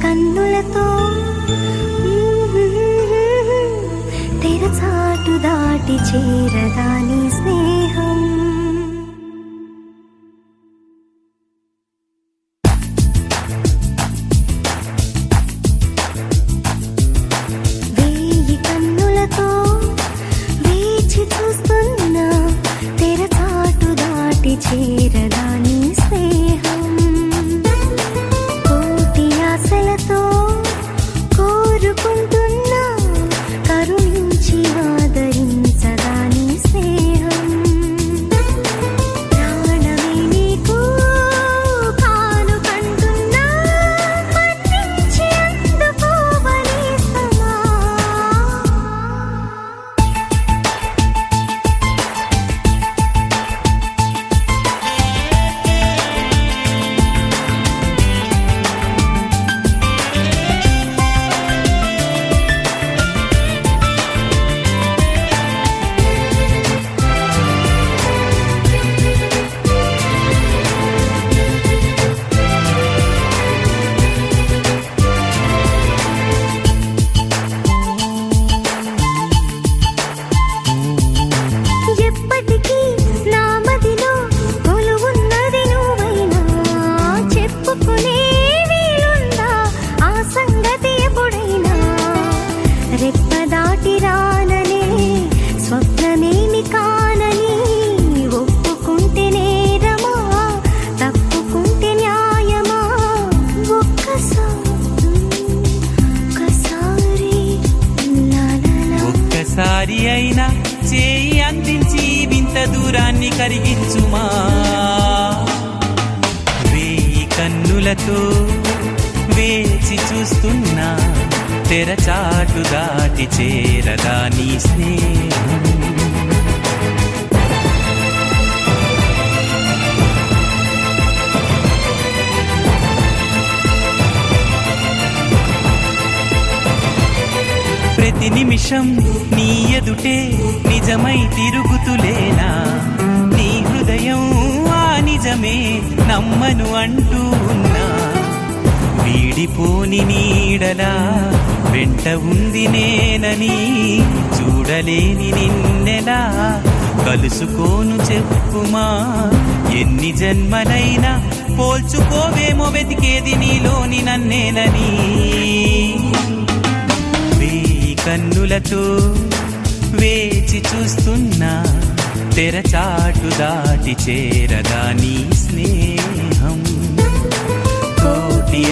కన్నులతో తెరచాటు దాటి చేరదా నీ స్నేహం. వేయి కన్నులతో వేచి చూస్తున్నా తెరచాటు దాటి చేరదా నీ స్నేహం. కోటి ఆశలతో కోరుకుంటున్నా కరుణించి ఆదరించదా నీ స్నేహం. ప్రాణమే నీకు కానుకంటున్నా మన్నించి అందుకోవని సమా. ఎప్పటికీ నా మదిలో కొలువున్నది నువ్వైనా చెప్పుకునే వీలుందా ఆ సంగతి ఎప్పుడైనా. రెప్ప దాటి రాననే స్వప్నమేమి కానని ఒప్పుకుంటే నేరమా తప్పుకుంటే న్యాయమా. ఒక్కసారి అయినా చేయి అందించి వింత దూరాన్ని కరిగించుమా. వేయి కన్నులతో వేచి చూస్తున్నా తెరచాటు దాటి చేరదా నీ స్నేహం. ప్రతి నిమిషం నీ ఎదుటే నిజమై తిరుగుతులేనా. నీ హృదయం ఆ నిజమే నమ్మను అంటూ ఉన్నా. వీడిపోని నీడలా వెంట ఉంది నేనని చూడలేని నిన్నెలా కలుసుకోను చెప్పుమా. ఎన్ని జన్మలైనా పోల్చుకోవేమో వెతికేది నీలోని నన్నేనని. కన్నులతో వేచి చూస్తున్నా తెరచాటు దాటి చేరదా నీ స్నేహం. కోటి